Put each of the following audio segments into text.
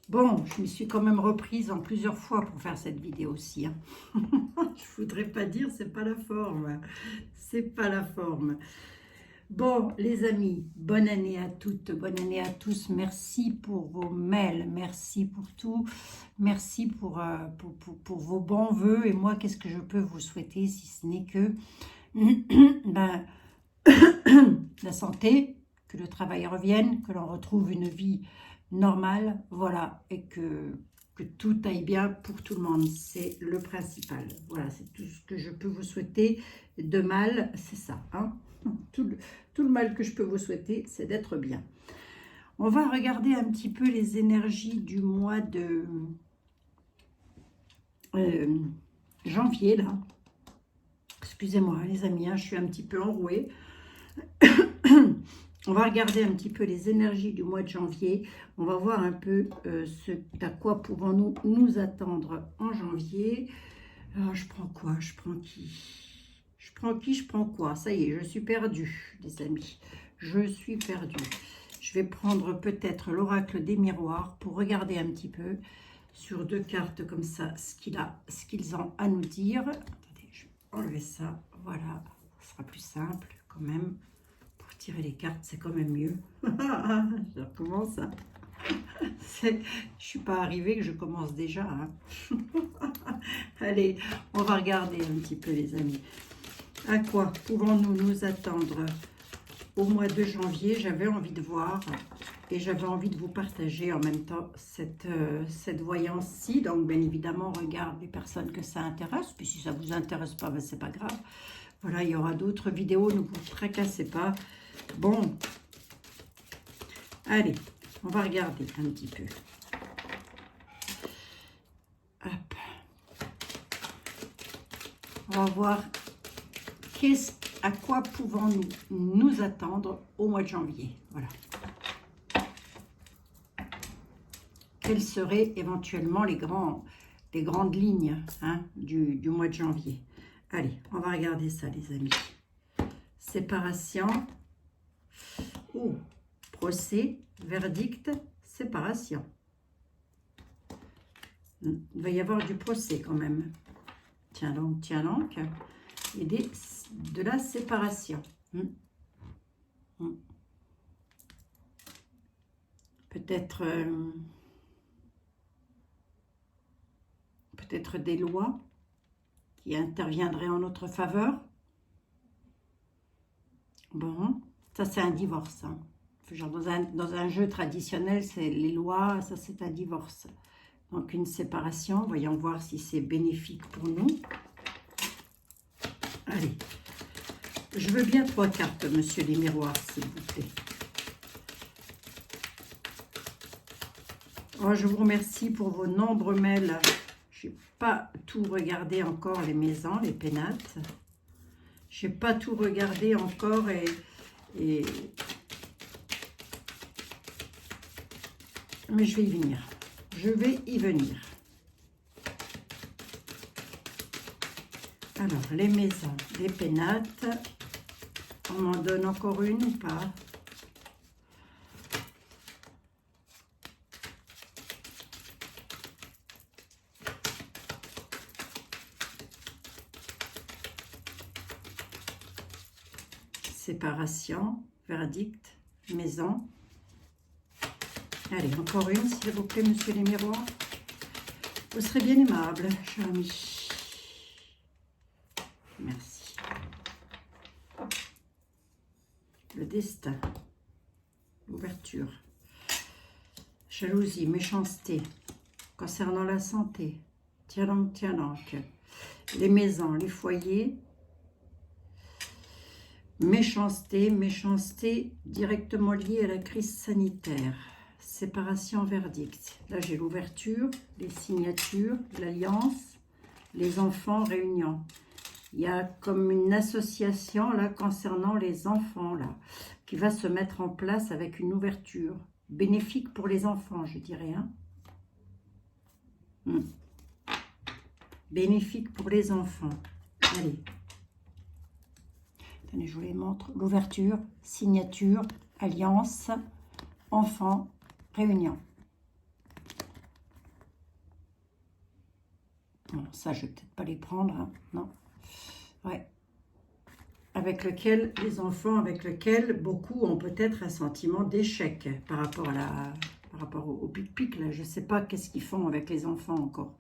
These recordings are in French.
Bon, je me suis quand même reprise en plusieurs fois pour faire cette vidéo aussi, hein. Je voudrais pas dire, c'est pas la forme. C'est pas la forme. Bon, les amis, bonne année à toutes, bonne année à tous. Merci pour vos mails, merci pour tout. Merci pour vos bons vœux. Et moi, qu'est-ce que je peux vous souhaiter si ce n'est que ben, la santé, que le travail revienne, que l'on retrouve une vie normale, voilà, et que tout aille bien pour tout le monde, c'est le principal. Voilà, c'est tout ce que je peux vous souhaiter de mal, c'est ça, hein. Tout le mal que je peux vous souhaiter, c'est d'être bien. On va regarder un petit peu les énergies du mois de janvier, là. Excusez-moi, les amis, hein, je suis un petit peu enrouée. On va regarder un petit peu les énergies du mois de janvier. On va voir un peu ce à quoi pouvons-nous nous attendre en janvier. Alors, je prends quoi? Je prends qui? Je prends qui? Je prends quoi? Ça y est, je suis perdue, les amis. Je suis perdue. Je vais prendre peut-être l'oracle des miroirs pour regarder un petit peu sur deux cartes comme ça ce qu'ils ont à nous dire. Attendez, je vais enlever ça. Voilà, ce sera plus simple quand même. Tirer les cartes, c'est quand même mieux. Je recommence. Hein. Je suis pas arrivée que je commence déjà. Hein. Allez, on va regarder un petit peu, les amis. À quoi pouvons-nous nous attendre au mois de janvier? J'avais envie de voir et j'avais envie de vous partager en même temps cette voyance-ci. Donc, bien évidemment, on regarde les personnes que ça intéresse. Puis si ça vous intéresse pas, ben, c'est pas grave. Voilà, il y aura d'autres vidéos, ne vous tracassez pas. Bon, allez, on va regarder un petit peu. Hop. On va voir à quoi pouvons-nous nous attendre au mois de janvier. Voilà. Quelles seraient éventuellement les grandes lignes, hein, du mois de janvier. Allez, on va regarder ça, les amis. Séparation. Oh, procès, verdict, séparation. Il va y avoir du procès quand même. Tiens donc. Et de la séparation. Peut-être des lois qui interviendraient en notre faveur. Bon, ça c'est un divorce. Hein. Genre dans un jeu traditionnel, c'est les lois, ça c'est un divorce. Donc une séparation, voyons voir si c'est bénéfique pour nous. Allez, je veux bien 3 cartes, monsieur les miroirs, s'il vous plaît. Oh, je vous remercie pour vos nombreux mails. Je n'ai pas tout regardé encore, les maisons, les pénates. Je n'ai pas tout regardé encore mais je vais y venir. Je vais y venir. Alors, les maisons, les pénates. On m'en donne encore une ou pas? Séparation, verdict, maison. Allez, encore une, s'il vous plaît, monsieur les miroirs. Vous serez bien aimable, cher ami. Merci. Le destin. L'ouverture. Jalousie, méchanceté. Concernant la santé. Tiens donc. Les maisons, les foyers. Méchanceté directement liée à la crise sanitaire. Séparation, verdict. Là, j'ai l'ouverture, les signatures, l'alliance, les enfants, réunion. Il y a comme une association, là, concernant les enfants, là, qui va se mettre en place avec une ouverture. Bénéfique pour les enfants, je dirais, hein. Bénéfique pour les enfants. Allez. Attendez, je vous les montre. L'ouverture, signature, alliance, enfant, réunion. ça, je vais peut-être pas les prendre, hein. Non. Ouais. Avec lequel, les enfants, avec lequel beaucoup ont peut-être un sentiment d'échec par rapport à par rapport au pic-pic, là. Je sais pas qu'est-ce qu'ils font avec les enfants encore.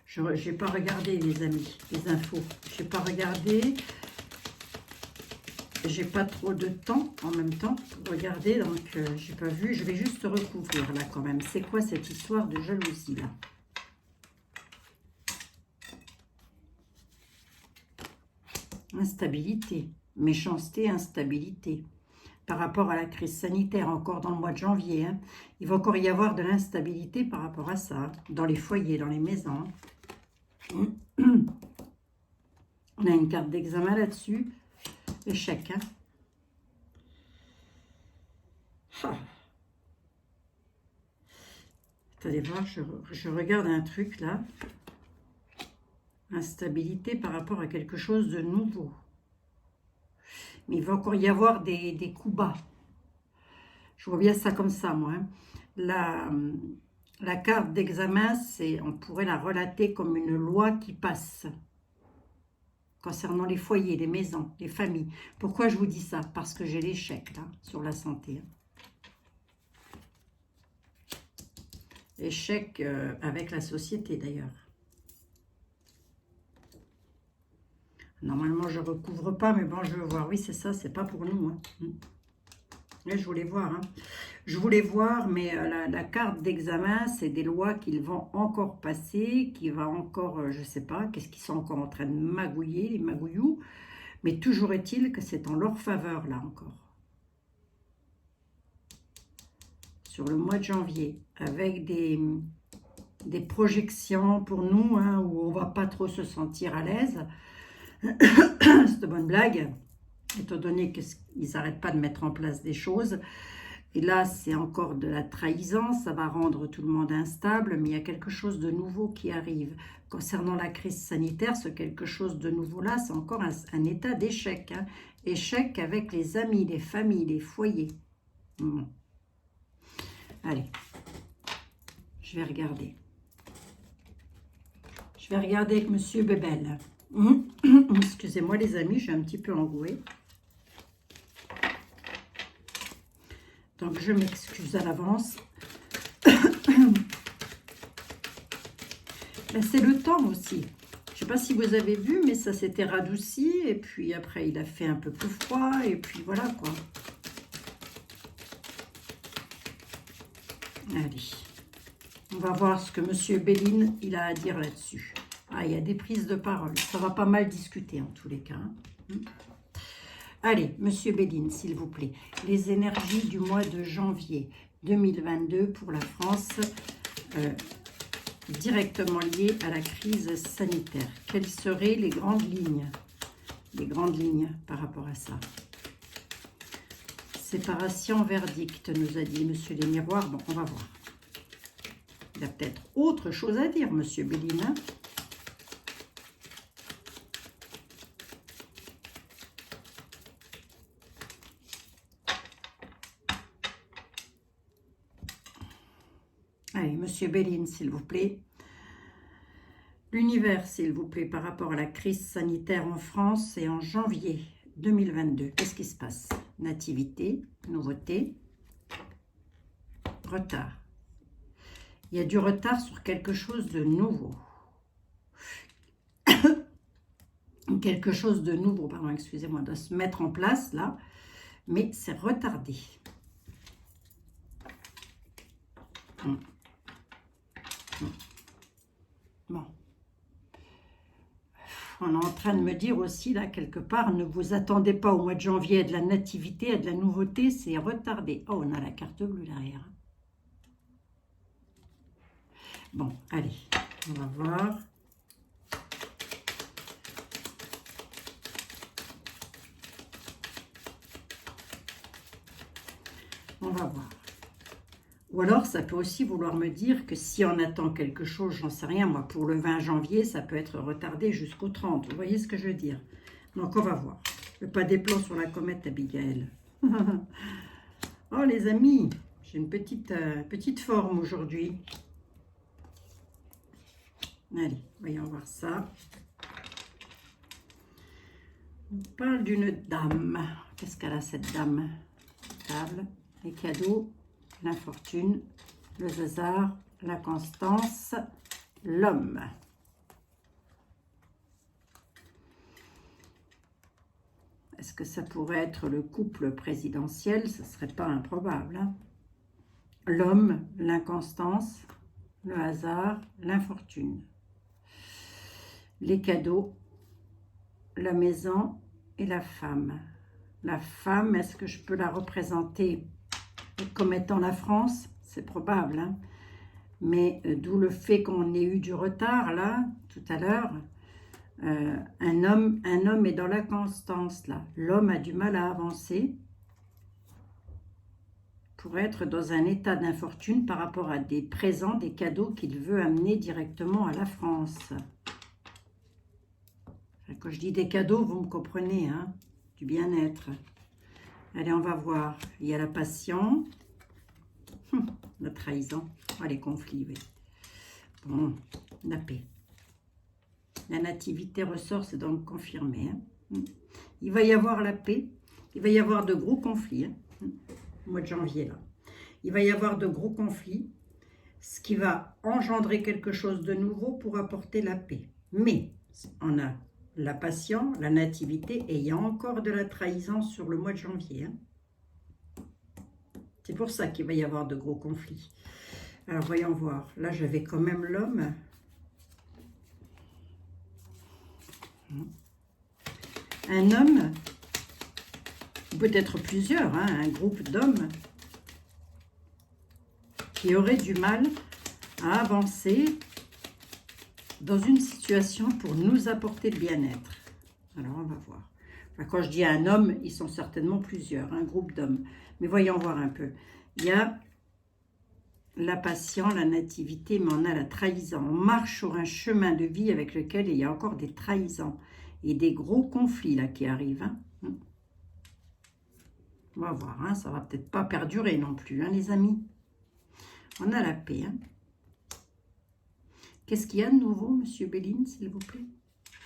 Je n'ai pas regardé, les amis, les infos. Je n'ai pas regardé. J'ai pas trop de temps en même temps pour regarder, donc j'ai pas vu. Je vais juste recouvrir là quand même. C'est quoi cette histoire de jalousie là? Instabilité, méchanceté, instabilité. Par rapport à la crise sanitaire, encore dans le mois de janvier, hein. Il va encore y avoir de l'instabilité par rapport à ça, dans les foyers, dans les maisons. On a une carte d'examen là-dessus. Échec, hein. Ah. Attendez voir, je regarde un truc là. Instabilité par rapport à quelque chose de nouveau. Mais il va encore y avoir des coups bas. Je vois bien ça comme ça, moi, hein. La carte d'examen, on pourrait la relater comme une loi qui passe concernant les foyers, les maisons, les familles. Pourquoi je vous dis ça? Parce que j'ai l'échec là sur la santé. Échec avec la société d'ailleurs. Normalement, je ne recouvre pas, mais bon, je veux voir. Oui, c'est ça, c'est pas pour nous, hein. Là, je voulais voir, hein. Je voulais voir, mais la carte d'examen, c'est des lois qu'ils vont encore passer, qui va encore, je ne sais pas, qu'est-ce qu'ils sont encore en train de magouiller, les magouillous. Mais toujours est-il que c'est en leur faveur, là encore. Sur le mois de janvier, avec des projections pour nous, hein, où on ne va pas trop se sentir à l'aise. C'est de bonne blague, étant donné qu'ils n'arrêtent pas de mettre en place des choses. Et là, c'est encore de la trahison, ça va rendre tout le monde instable, mais il y a quelque chose de nouveau qui arrive. Concernant la crise sanitaire, ce quelque chose de nouveau-là, c'est encore un état d'échec, hein. Échec avec les amis, les familles, les foyers. Allez, je vais regarder. Je vais regarder avec Monsieur Bébel. Excusez-moi les amis, je suis un petit peu enrouée. Donc je m'excuse à l'avance. C'est le temps aussi. Je ne sais pas si vous avez vu, mais ça s'était radouci. Et puis après, il a fait un peu plus froid. Et puis voilà quoi. Allez. On va voir ce que Monsieur Béline, il a à dire là-dessus. Ah, il y a des prises de parole. Ça va pas mal discuter en tous les cas, hein. Allez, Monsieur Béline, s'il vous plaît. Les énergies du mois de janvier 2022 pour la France, directement liées à la crise sanitaire. Quelles seraient les grandes lignes? Les grandes lignes par rapport à ça. Séparation, verdict, nous a dit Monsieur les Miroirs. Bon, on va voir. Il y a peut-être autre chose à dire, Monsieur Béline, hein. Allez, Monsieur Béline, s'il vous plaît. L'univers, s'il vous plaît, par rapport à la crise sanitaire en France et en janvier 2022. Qu'est-ce qui se passe? Nativité, nouveauté, retard. Il y a du retard sur quelque chose de nouveau. Quelque chose de nouveau, pardon, excusez-moi, doit se mettre en place là, mais c'est retardé. Bon. On est en train de me dire aussi, là, quelque part, ne vous attendez pas au mois de janvier à de la nativité, à de la nouveauté, c'est retardé. Oh, on a la carte bleue derrière. Bon, allez, on va voir. On va voir. Ou alors, ça peut aussi vouloir me dire que si on attend quelque chose, j'en sais rien, moi, pour le 20 janvier, ça peut être retardé jusqu'au 30. Vous voyez ce que je veux dire? Donc, on va voir. Le pas des plans sur la comète, Abigail. Oh, les amis, j'ai une petite forme aujourd'hui. Allez, voyons voir ça. On parle d'une dame. Qu'est-ce qu'elle a, cette dame? Table, les cadeaux, l'infortune, le hasard, la constance, l'homme. Est-ce que ça pourrait être le couple présidentiel? Ce ne serait pas improbable. Hein? L'homme, l'inconstance, le hasard, l'infortune. Les cadeaux, la maison et la femme. La femme, est-ce que je peux la représenter comme étant la France? C'est probable. Hein? Mais d'où le fait qu'on ait eu du retard, là, tout à l'heure. Un homme est dans la constance, là. L'homme a du mal à avancer pour être dans un état d'infortune par rapport à des présents, des cadeaux qu'il veut amener directement à la France. Quand je dis des cadeaux, vous me comprenez, hein, du bien-être. Allez, on va voir. Il y a la passion, la trahison, les conflits, oui. Bon, la paix. La nativité ressort, c'est donc confirmé. Hein. Il va y avoir la paix. Il va y avoir de gros conflits. Hein, au mois de janvier, là. Il va y avoir de gros conflits, ce qui va engendrer quelque chose de nouveau pour apporter la paix. Mais on a la passion, la nativité, et il y a encore de la trahison sur le mois de janvier. Hein. C'est pour ça qu'il va y avoir de gros conflits. Alors, voyons voir. Là, j'avais quand même l'homme. Un homme, peut-être plusieurs, hein, un groupe d'hommes qui auraient du mal à avancer dans une situation pour nous apporter le bien-être. Alors, on va voir. Enfin, quand je dis un homme, ils sont certainement plusieurs, un groupe d'hommes. Mais voyons voir un peu. Il y a la passion, la nativité, mais on a la trahison. On marche sur un chemin de vie avec lequel il y a encore des trahisons et des gros conflits là qui arrivent. Hein. On va voir, hein, ça va peut-être pas perdurer non plus, hein, les amis. On a la paix. Hein. Qu'est-ce qu'il y a de nouveau, Monsieur Béline, s'il vous plaît?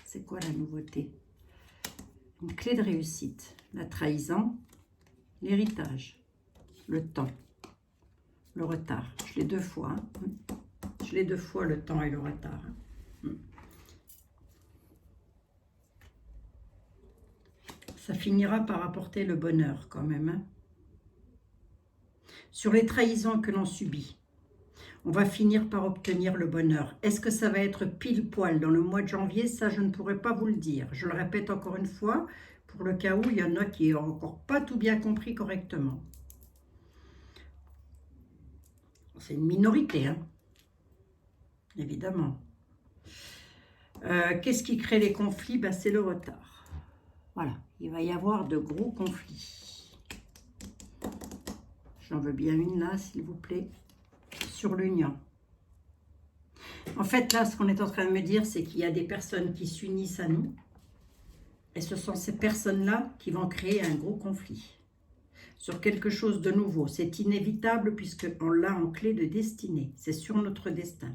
C'est quoi la nouveauté? Une clé de réussite. La trahison, l'héritage, le temps, le retard. Je l'ai deux fois. Hein. Je l'ai deux fois, le temps et le retard. Hein. Ça finira par apporter le bonheur quand même. Hein. Sur les trahisons que l'on subit, on va finir par obtenir le bonheur. Est-ce que ça va être pile poil dans le mois de janvier? Ça, je ne pourrais pas vous le dire. Je le répète encore une fois, pour le cas où il y en a qui n'ont encore pas tout bien compris correctement. C'est une minorité, hein, évidemment. Qu'est-ce qui crée les conflits? Ben, c'est le retard. Voilà, il va y avoir de gros conflits. J'en veux bien une là, s'il vous plaît. Sur l'union. En fait, là, ce qu'on est en train de me dire, c'est qu'il y a des personnes qui s'unissent à nous. Et ce sont ces personnes-là qui vont créer un gros conflit. Sur quelque chose de nouveau. C'est inévitable puisqu'on l'a en clé de destinée. C'est sur notre destin.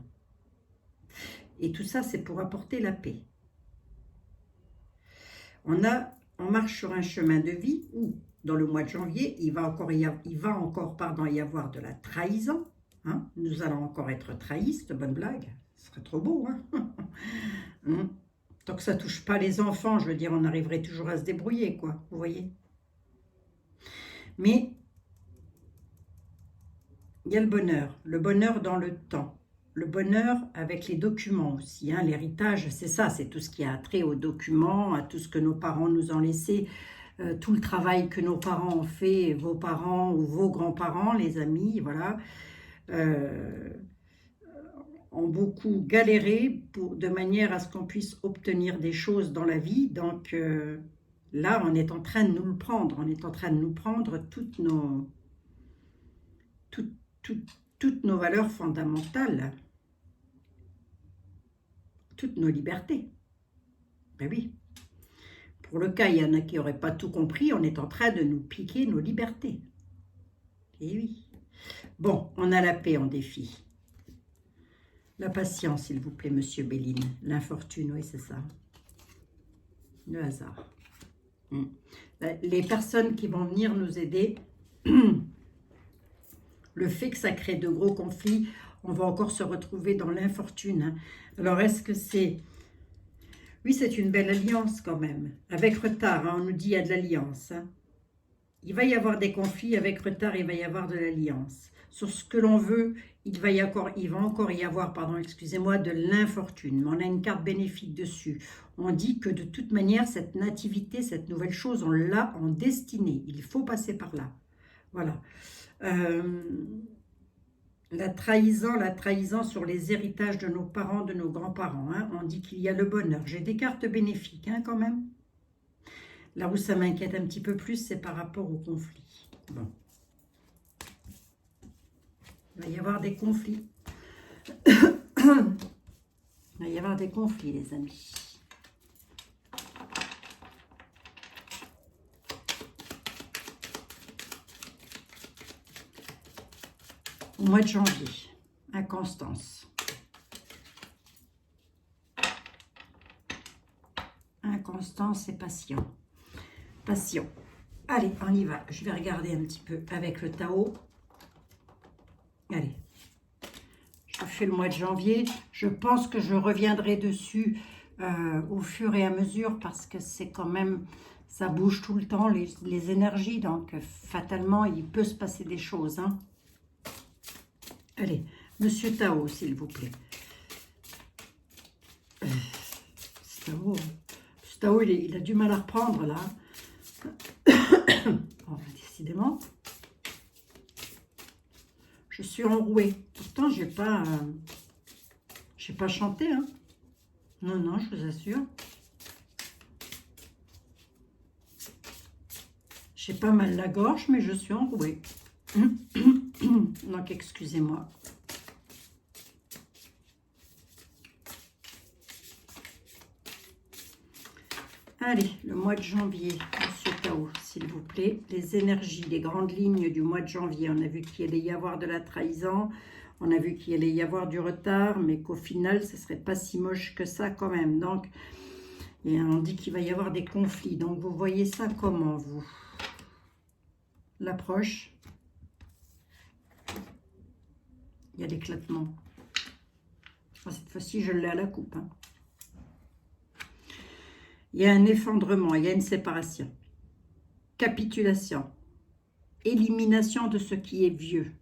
Et tout ça, c'est pour apporter la paix. On marche sur un chemin de vie où, dans le mois de janvier, il va encore y avoir de la trahison. Hein? Nous allons encore être trahis, cette bonne blague. Ce serait trop beau. Hein? Tant que ça ne touche pas les enfants, je veux dire, on arriverait toujours à se débrouiller, quoi. Vous voyez? Mais il y a le bonheur dans le temps. Le bonheur avec les documents aussi. Hein? L'héritage, c'est ça, c'est tout ce qui a trait aux documents, à tout ce que nos parents nous ont laissé, tout le travail que nos parents ont fait, vos parents ou vos grands-parents, les amis, voilà. Ont beaucoup galéré de manière à ce qu'on puisse obtenir des choses dans la vie. Donc là, on est en train de nous le prendre. On est en train de nous prendre toutes nos valeurs fondamentales, toutes nos libertés. Ben oui. Pour le cas, il y en a qui n'auraient pas tout compris, on est en train de nous piquer nos libertés. Et oui. Bon, on a la paix en défi. La patience, s'il vous plaît, monsieur Béline. L'infortune, oui, c'est ça. Le hasard. Les personnes qui vont venir nous aider, le fait que ça crée de gros conflits, on va encore se retrouver dans l'infortune. Hein. Alors, est-ce que c'est... Oui, c'est une belle alliance quand même. Avec retard, hein, on nous dit qu'il y a de l'alliance. Hein. Il va y avoir des conflits, avec retard, il va y avoir de l'alliance. Sur ce que l'on veut, il va encore y avoir, pardon, excusez-moi, de l'infortune. On a une carte bénéfique dessus. On dit que de toute manière, cette nativité, cette nouvelle chose, on l'a en destinée. Il faut passer par là. Voilà. La trahison sur les héritages de nos parents, de nos grands-parents. Hein. On dit qu'il y a le bonheur. J'ai des cartes bénéfiques, hein, quand même. Là où ça m'inquiète un petit peu plus, c'est par rapport au conflit. Bon. Il va y avoir des conflits. Il va y avoir des conflits, les amis. Au mois de janvier, inconstance. Inconstance et passion. Passion. Allez, on y va. Je vais regarder un petit peu avec le Tao. Allez. Je fais le mois de janvier. Je pense que je reviendrai dessus au fur et à mesure parce que c'est quand même... Ça bouge tout le temps, les énergies. Donc, fatalement, il peut se passer des choses. Hein. Allez, monsieur Tao, s'il vous plaît. Tao, il a du mal à reprendre, là. Oh, décidément. Je suis enrouée. Pourtant, j'ai pas chanté, hein. Non, non, je vous assure. J'ai pas mal la gorge, mais je suis enrouée. Donc, excusez-moi. Allez, le mois de janvier, monsieur Tao, s'il vous plaît. Les énergies, les grandes lignes du mois de janvier. On a vu qu'il allait y avoir de la trahison. On a vu qu'il allait y avoir du retard, mais qu'au final, ce ne serait pas si moche que ça quand même. Donc, et on dit qu'il va y avoir des conflits. Donc, vous voyez ça comment, vous? L'approche. Il y a l'éclatement. Oh, cette fois-ci, je l'ai à la coupe. Hein. Il y a un effondrement, il y a une séparation. Capitulation. Élimination de ce qui est vieux.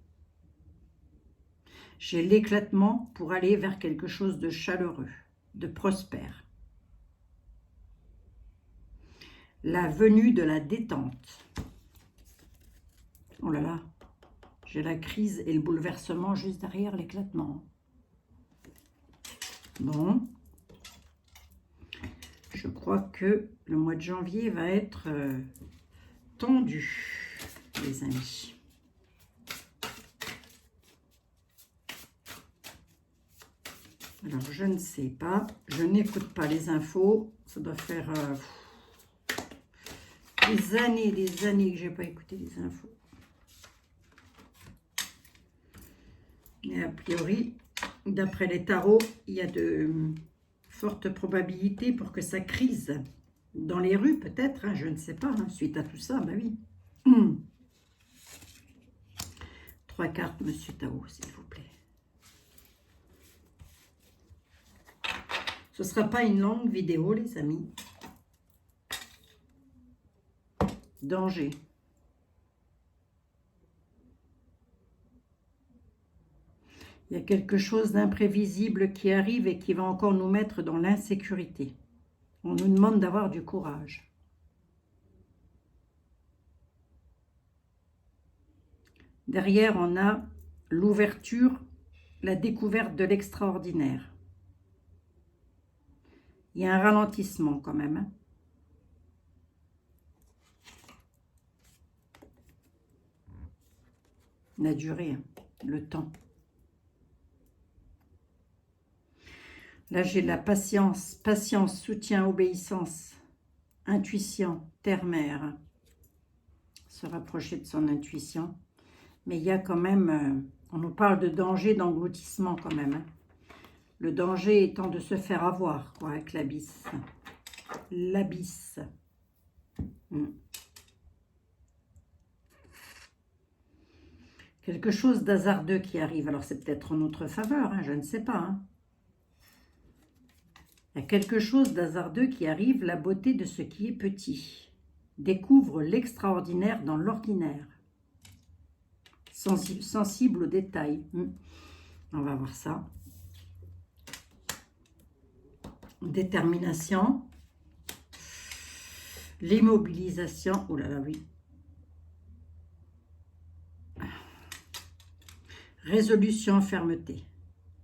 J'ai l'éclatement pour aller vers quelque chose de chaleureux, de prospère. La venue de la détente. Oh là là, j'ai la crise et le bouleversement juste derrière l'éclatement. Bon. Je crois que le mois de janvier va être tendu, les amis. Alors, je ne sais pas. Je n'écoute pas les infos. Ça doit faire des années que je n'ai pas écouté les infos. Mais a priori, d'après les tarots, il y a de fortes probabilités pour que ça crise. Dans les rues, peut-être, hein, je ne sais pas. Hein, suite à tout ça, ben oui. 3 cartes, monsieur Tao, s'il vous plaît. Ce ne sera pas une longue vidéo, les amis. Danger. Il y a quelque chose d'imprévisible qui arrive et qui va encore nous mettre dans l'insécurité. On nous demande d'avoir du courage. Derrière, on a l'ouverture, la découverte de l'extraordinaire. Il y a un ralentissement quand même. Hein. La durée, hein, le temps. Là, j'ai la patience, soutien, obéissance, intuition, terre-mère. Se rapprocher de son intuition. Mais il y a quand même, on nous parle de danger, d'engloutissement quand même. Hein. Le danger étant de se faire avoir, quoi, avec l'abysse. L'abysse. Quelque chose d'hasardeux qui arrive. Alors, c'est peut-être en notre faveur, hein, je ne sais pas. Hein. Il y a quelque chose d'hasardeux qui arrive, la beauté de ce qui est petit. Découvre l'extraordinaire dans l'ordinaire. Sensible aux détails. On va voir ça. Détermination. L'immobilisation. Oh là là, oui. Résolution, fermeté.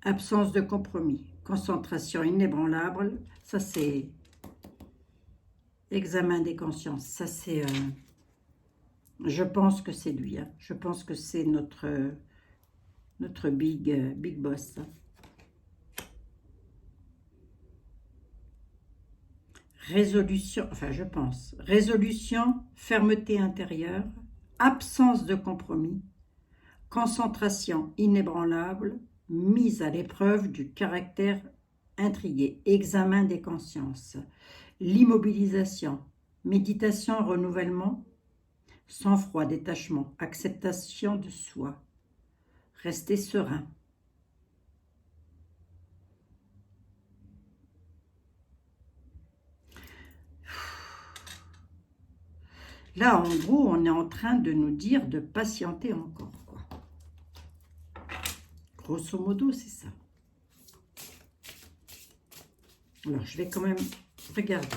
Absence de compromis. Concentration inébranlable. Ça, c'est examen des consciences. Ça, c'est... je pense que c'est lui. Hein. Je pense que c'est notre big boss. Résolution, enfin je pense. Résolution, fermeté intérieure, absence de compromis, concentration inébranlable, mise à l'épreuve du caractère intrigué, examen des consciences, l'immobilisation, méditation, renouvellement, sang-froid, détachement, acceptation de soi, rester serein. Là, en gros, on est en train de nous dire de patienter encore, quoi. Grosso modo, c'est ça. Alors, je vais quand même regarder.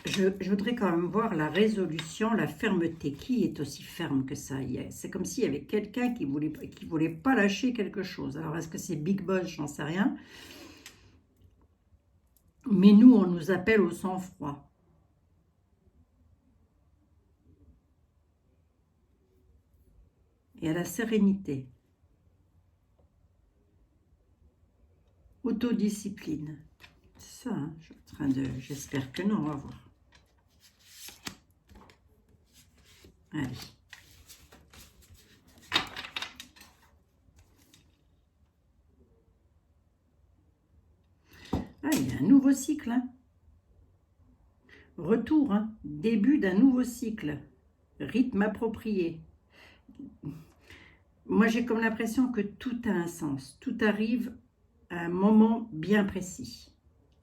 Je voudrais quand même voir la résolution, la fermeté. Qui est aussi ferme que ça? C'est comme s'il y avait quelqu'un qui voulait pas lâcher quelque chose. Alors, est-ce que c'est Big Boss? J'en sais rien. Mais nous, on nous appelle au sang-froid. Et à la sérénité. Autodiscipline. C'est ça, hein, j'espère que non, on va voir. Allez. Ah, il y a un nouveau cycle. Hein. Retour, hein. Début d'un nouveau cycle. Rythme approprié. Moi, j'ai comme l'impression que tout a un sens. Tout arrive à un moment bien précis.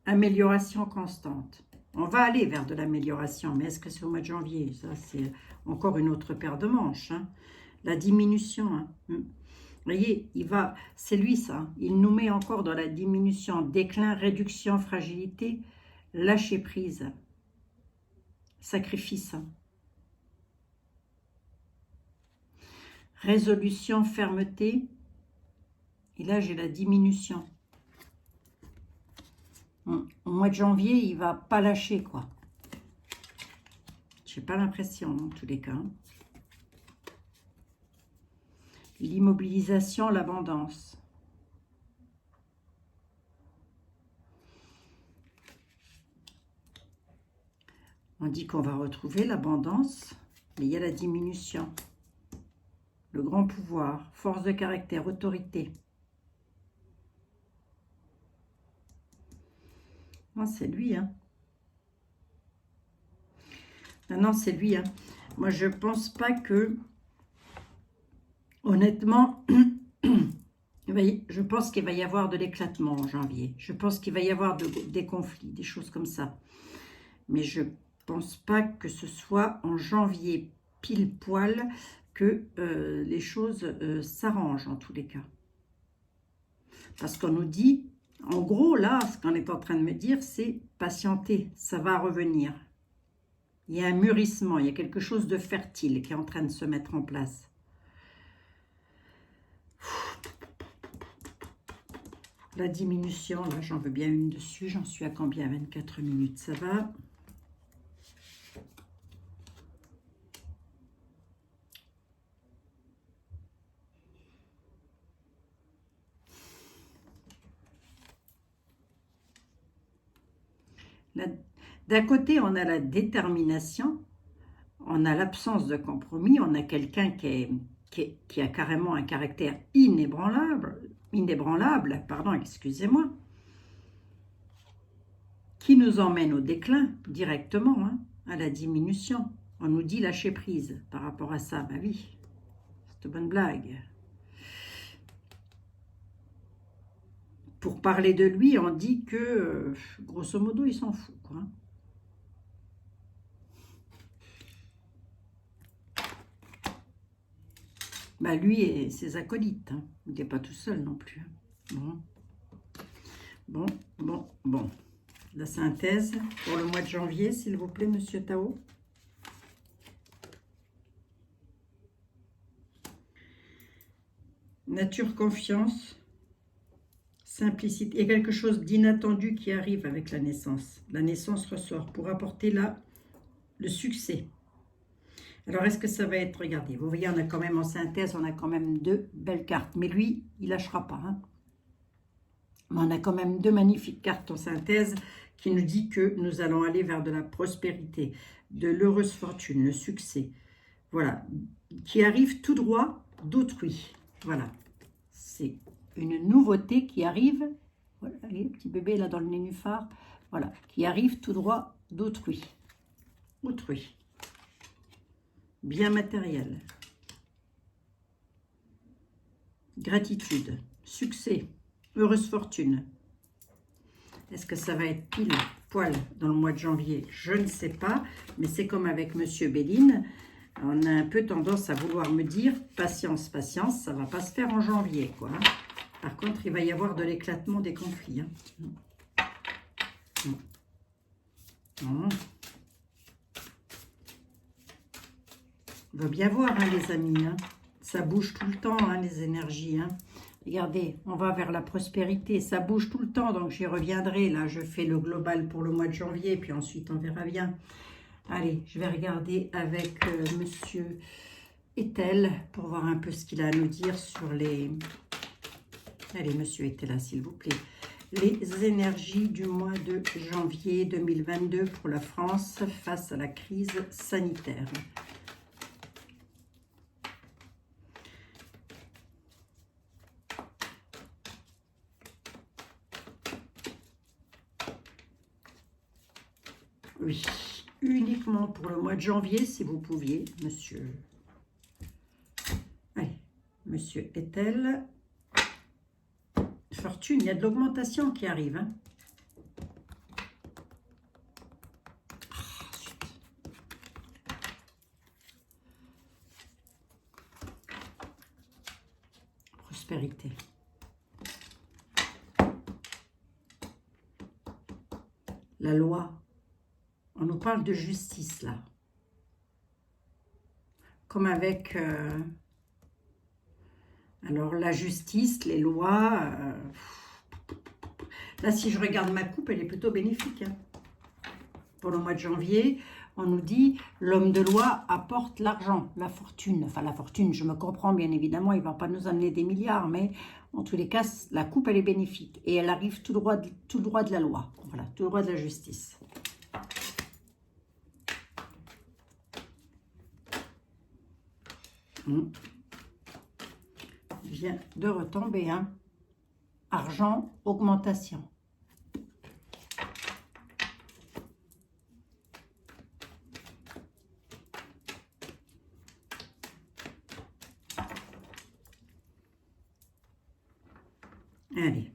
Amélioration constante. On va aller vers de l'amélioration, mais est-ce que c'est au mois de janvier? Ça, c'est encore une autre paire de manches. Hein. La diminution. Hein. Vous voyez, c'est lui ça. Il nous met encore dans la diminution, déclin, réduction, fragilité, lâcher prise, sacrifice. Résolution, fermeté. Et là, j'ai la diminution. Au mois de janvier, il va pas lâcher, quoi. J'ai pas l'impression, en tous les cas. L'immobilisation, l'abondance. On dit qu'on va retrouver l'abondance, mais il y a la diminution. Le grand pouvoir, force de caractère, autorité. Non, c'est lui, hein. Non, c'est lui, hein. Moi, je pense pas que, honnêtement, je pense qu'il va y avoir de l'éclatement en janvier. Je pense qu'il va y avoir des conflits, des choses comme ça. Mais je pense pas que ce soit en janvier pile poil que les choses s'arrangent en tous les cas. Parce qu'on nous dit, en gros là, ce qu'on est en train de me dire, c'est patienter, ça va revenir. Il y a un mûrissement, il y a quelque chose de fertile qui est en train de se mettre en place. La diminution, là j'en veux bien une dessus, j'en suis à combien? 24 minutes, ça va. D'un côté, on a la détermination, on a l'absence de compromis, on a quelqu'un qui qui a carrément un caractère inébranlable, pardon, excusez-moi, qui nous emmène au déclin directement, hein, à la diminution. On nous dit lâcher prise par rapport à ça. Ben oui, c'est une bonne blague. Pour parler de lui, on dit que, grosso modo, il s'en fout, quoi. Ben lui et ses acolytes, hein. Il n'est pas tout seul non plus. Bon. La synthèse pour le mois de janvier, s'il vous plaît, Monsieur Tao. Nature, confiance, simplicité. Il y a quelque chose d'inattendu qui arrive avec la naissance. La naissance ressort pour apporter là le succès. Alors, est-ce que ça va être... Regardez, vous voyez, on a quand même en synthèse, on a quand même 2 belles cartes. Mais lui, il lâchera pas, hein. Mais on a quand même 2 magnifiques cartes en synthèse qui nous dit que nous allons aller vers de la prospérité, de l'heureuse fortune, le succès. Voilà, qui arrive tout droit d'autrui. Voilà, c'est une nouveauté qui arrive. Voilà, allez, petit bébé là dans le nénuphar. Voilà, qui arrive tout droit d'autrui. Autrui. Bien matériel. Gratitude, succès, heureuse fortune. Est-ce que ça va être pile poil dans le mois de janvier? Je ne sais pas, mais c'est comme avec Monsieur Béline. On a un peu tendance à vouloir me dire patience, patience, ça ne va pas se faire en janvier, quoi. Par contre, il va y avoir de l'éclatement des conflits, hein. On va bien voir, hein, les amis, hein. Ça bouge tout le temps, hein, les énergies, hein. Regardez, on va vers la prospérité, ça bouge tout le temps, donc j'y reviendrai. Là, je fais le global pour le mois de janvier, puis ensuite on verra bien. Allez, je vais regarder avec Monsieur Ethel pour voir un peu ce qu'il a à nous dire sur les... Allez, Monsieur Ethel, s'il vous plaît. Les énergies du mois de janvier 2022 pour la France face à la crise sanitaire. Oui, uniquement pour le mois de janvier, si vous pouviez, monsieur. Allez, Monsieur Ethel. Fortune, il y a de l'augmentation qui arrive, hein. Prospérité. La loi. On nous parle de justice, là. Comme avec... alors, la justice, les lois... là, si je regarde ma coupe, elle est plutôt bénéfique, hein. Pour le mois de janvier, on nous dit l'homme de loi apporte l'argent, la fortune. Enfin, la fortune, je me comprends, bien évidemment, il ne va pas nous amener des milliards, mais en tous les cas, la coupe, elle est bénéfique. Et elle arrive tout droit de la loi. Voilà, tout droit de la justice. Vient de retomber, hein. Argent, augmentation. Allez.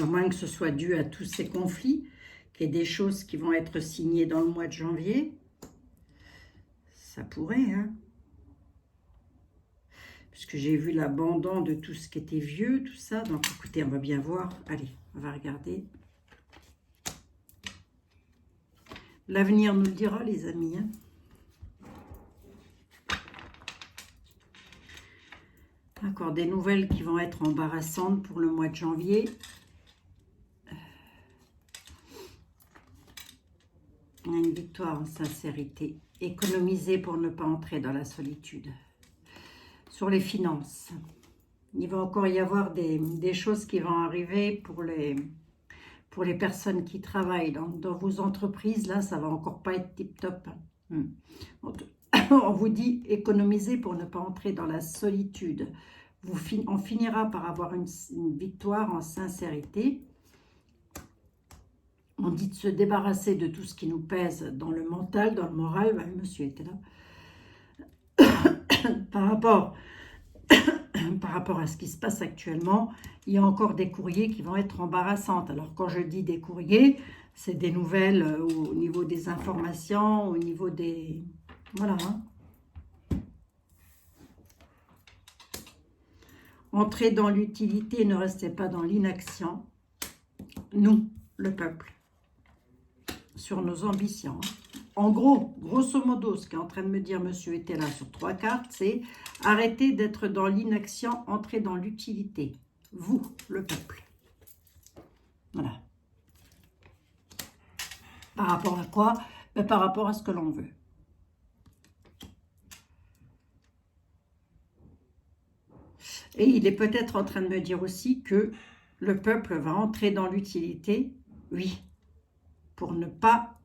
À moins que ce soit dû à tous ces conflits, qu'il y ait des choses qui vont être signées dans le mois de janvier. Ça pourrait, hein. Puisque j'ai vu l'abandon de tout ce qui était vieux, tout ça. Donc, écoutez, on va bien voir. Allez, on va regarder. L'avenir nous le dira, les amis, hein. Encore des nouvelles qui vont être embarrassantes pour le mois de janvier. Une victoire en sincérité. Économiser pour ne pas entrer dans la solitude. Sur les finances, il va encore y avoir des choses qui vont arriver pour les personnes qui travaillent dans vos entreprises. Là, ça va encore pas être tip-top. On vous dit économiser pour ne pas entrer dans la solitude. On finira par avoir une victoire en sincérité. On dit de se débarrasser de tout ce qui nous pèse dans le mental, dans le moral. Ben, monsieur était là. Par rapport à ce qui se passe actuellement, il y a encore des courriers qui vont être embarrassantes. Alors quand je dis des courriers, c'est des nouvelles au niveau des informations, au niveau des... Voilà. Hein. Entrez dans l'utilité, ne restez pas dans l'inaction. Nous, le peuple, sur nos ambitions. En gros, grosso modo, ce qu'est en train de me dire monsieur était là sur 3 cartes, c'est arrêtez d'être dans l'inaction, entrez dans l'utilité. Vous, le peuple. Voilà. Par rapport à quoi? Ben, par rapport à ce que l'on veut. Et il est peut-être en train de me dire aussi que le peuple va entrer dans l'utilité, oui, pour ne pas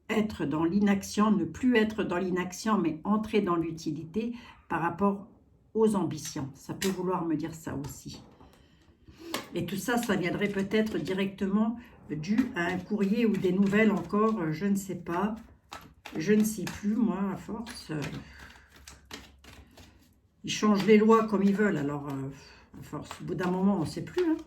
être dans l'inaction, ne plus être dans l'inaction, mais entrer dans l'utilité par rapport aux ambitions. Ça peut vouloir me dire ça aussi. Et tout ça, ça viendrait peut-être directement dû à un courrier ou des nouvelles encore, je ne sais pas. Je ne sais plus, moi, à force. Ils changent les lois comme ils veulent, alors à force, au bout d'un moment, on ne sait plus. Hein.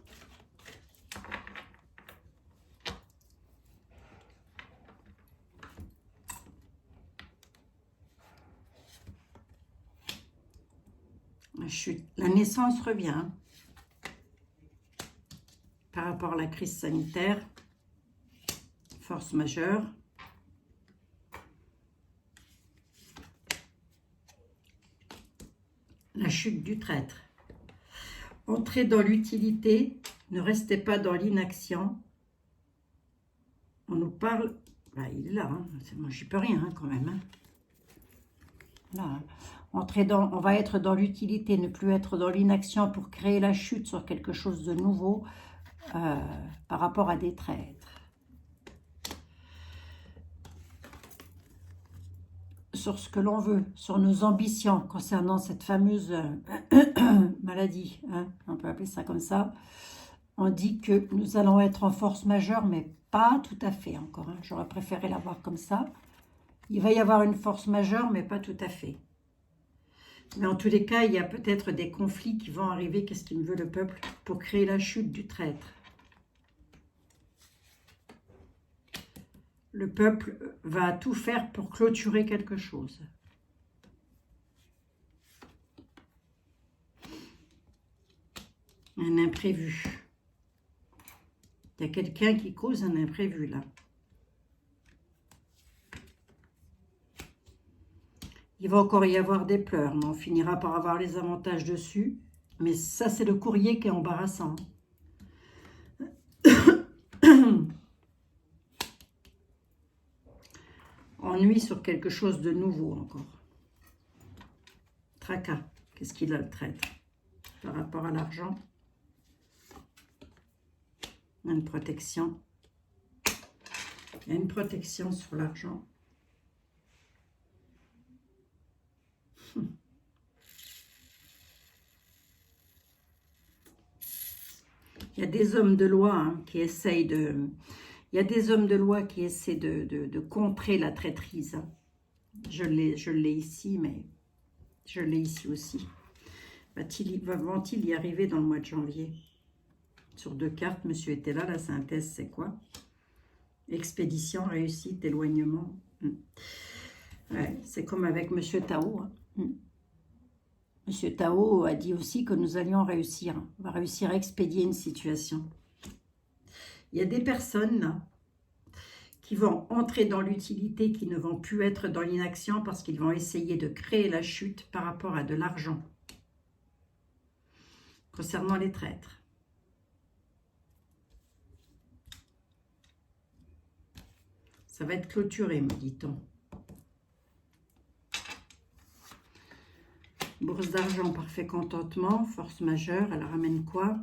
La naissance revient. Hein. Par rapport à la crise sanitaire, force majeure. La chute du traître. Entrez dans l'utilité, ne restez pas dans l'inaction. On nous parle, bah, il est là, hein. Moi j'y peux rien hein, quand même. Hein. Là, on va être dans l'utilité, ne plus être dans l'inaction pour créer la chute sur quelque chose de nouveau par rapport à des traîtres. Sur ce que l'on veut, sur nos ambitions concernant cette fameuse maladie, hein, on peut appeler ça comme ça. On dit que nous allons être en force majeure, mais pas tout à fait encore. Hein. J'aurais préféré l'avoir comme ça. Il va y avoir une force majeure, mais pas tout à fait. Mais en tous les cas, il y a peut-être des conflits qui vont arriver. Qu'est-ce qu'il me veut le peuple pour créer la chute du traître? Le peuple va tout faire pour clôturer quelque chose. Un imprévu. Il y a quelqu'un qui cause un imprévu là. Il va encore y avoir des pleurs, mais on finira par avoir les avantages dessus. Mais ça, c'est le courrier qui est embarrassant. Ennui sur quelque chose de nouveau encore. Tracas. Qu'est-ce qu'il a le traître par rapport à l'argent? Une protection. Il y a une protection sur l'argent. Il y a des hommes de loi hein, qui essayent de... Il y a des hommes de loi qui essaient de contrer la traîtrise. Je l'ai ici, mais je l'ai ici aussi. Vont-ils y arriver dans le mois de janvier? Sur 2 cartes, monsieur était là. La synthèse, c'est quoi? Expédition, réussite, éloignement. Ouais, c'est comme avec monsieur Tao. Hein. Monsieur Tao a dit aussi que nous allions réussir. On va réussir à expédier une situation. Il y a des personnes là, qui vont entrer dans l'utilité, qui ne vont plus être dans l'inaction parce qu'ils vont essayer de créer la chute par rapport à de l'argent. Concernant les traîtres. Ça va être clôturé, me dit-on. Bourse d'argent, parfait contentement, force majeure, elle ramène quoi?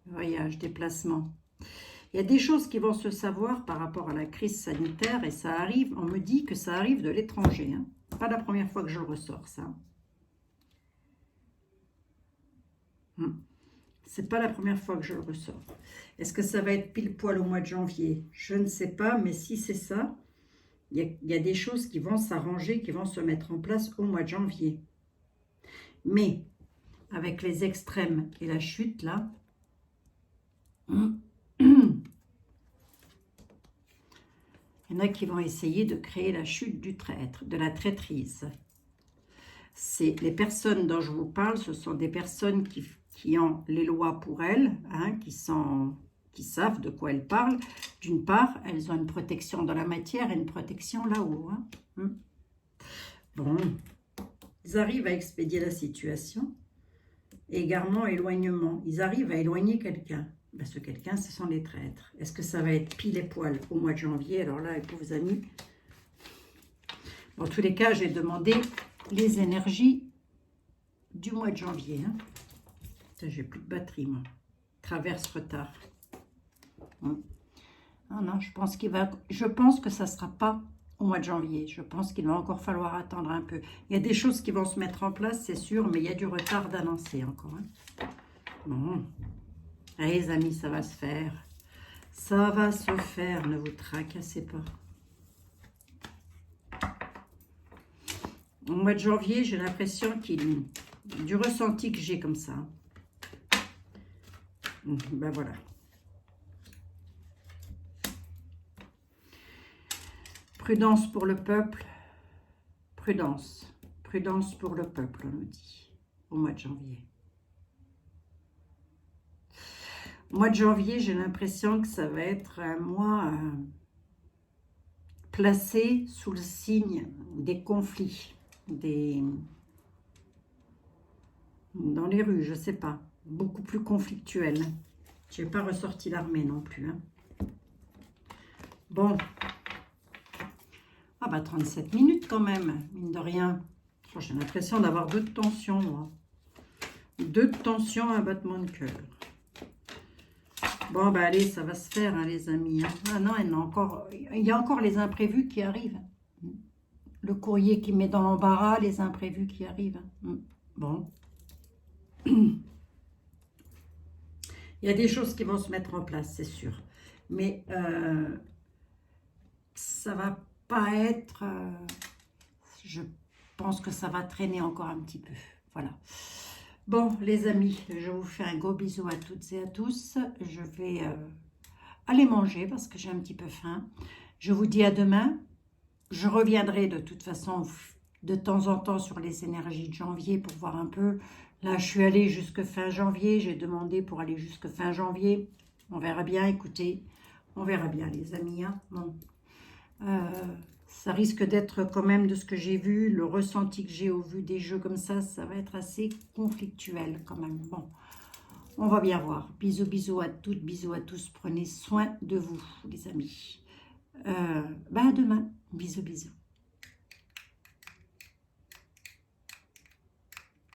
Voyage, déplacement. Il Il y a des choses qui vont se savoir par rapport à la crise sanitaire et ça arrive, on me dit que ça arrive de l'étranger. Hein. Pas la première fois que je le ressors, ça. C'est pas la première fois que je le ressors. Est-ce que ça va être pile poil au mois de janvier? Je ne sais pas, mais si c'est ça, il y a des choses qui vont s'arranger, qui vont se mettre en place au mois de janvier. Mais, avec les extrêmes et la chute, là, il y en a qui vont essayer de créer la chute du traître, de la traîtrise. C'est les personnes dont je vous parle, ce sont des personnes qui ont les lois pour elles, hein, qui savent de quoi elles parlent. D'une part, elles ont une protection dans la matière et une protection là-haut. Hein. Bon, ils arrivent à expédier la situation. Égarement, éloignement. Ils arrivent à éloigner quelqu'un. Ben, ce quelqu'un, ce sont les traîtres. Est-ce que ça va être pile et poil au mois de janvier? Alors là, les pauvres amis. Dans tous les cas, j'ai demandé les énergies du mois de janvier. Hein. J'ai plus de batterie, moi. Traverse retard. Ah non, je pense que ça ne sera pas au mois de janvier. Je pense qu'il va encore falloir attendre un peu. Il y a des choses qui vont se mettre en place, c'est sûr, mais il y a du retard d'annoncer encore. Hein. Bon. Allez, les amis, ça va se faire. Ça va se faire, ne vous tracassez pas. Au mois de janvier, j'ai l'impression du ressenti que j'ai comme ça. Ben voilà. Prudence pour le peuple. Prudence. Prudence pour le peuple, on nous dit, au mois de janvier. Au mois de janvier, j'ai l'impression que ça va être un mois placé sous le signe des conflits, dans les rues, je ne sais pas, beaucoup plus conflictuel. Je n'ai pas ressorti l'armée non plus. Hein. Bon. Ah bah 37 minutes quand même, mine de rien. J'ai l'impression d'avoir 2 de tension, moi. 2 de tension, un battement de cœur. Bon, bah allez, ça va se faire, hein, les amis. Hein. Ah non, il y a encore les imprévus qui arrivent. Le courrier qui met dans l'embarras, les imprévus qui arrivent. Bon. Il y a des choses qui vont se mettre en place, c'est sûr. Mais ça va pas être... je pense que ça va traîner encore un petit peu. Voilà. Bon, les amis, je vous fais un gros bisou à toutes et à tous. Je vais aller manger parce que j'ai un petit peu faim. Je vous dis à demain. Je reviendrai de toute façon de temps en temps sur les énergies de janvier pour voir un peu. Là, je suis allée jusque fin janvier. J'ai demandé pour aller jusque fin janvier. On verra bien, écoutez. On verra bien, les amis. Hein. Bon. Ça risque d'être quand même de ce que j'ai vu, le ressenti que j'ai au vu des jeux comme ça va être assez conflictuel quand même. Bon, on va bien voir. Bisous, bisous à toutes, bisous à tous. Prenez soin de vous, les amis. À demain. Bisous, bisous.